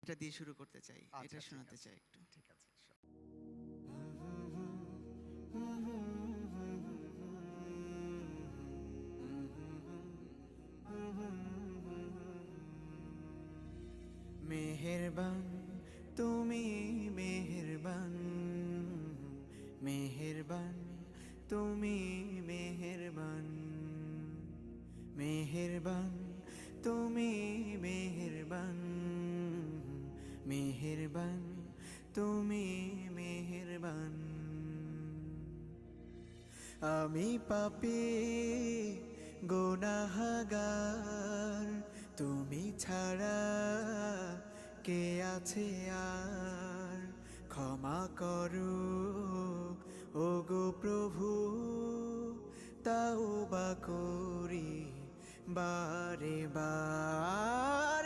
গীতটা দিয়ে শুরু করতে চাই, আচ্ছা, এটা ঠিক শোনাতে আছে, চাই একটু। ঠিক আছে। মেহেরবান তুমি, মেহেরবান, মেহেরবান তুমি, মেহেরবান, মেহেরবান তুমি, মেহেরবান, মেহেরবান তুমি, মেহেরবান। আমি পাপী গুনাহগার, তুমি ছাড়া কে আছে আর? ক্ষমা করো ওগো প্রভু, তাওবা করি বারে বার।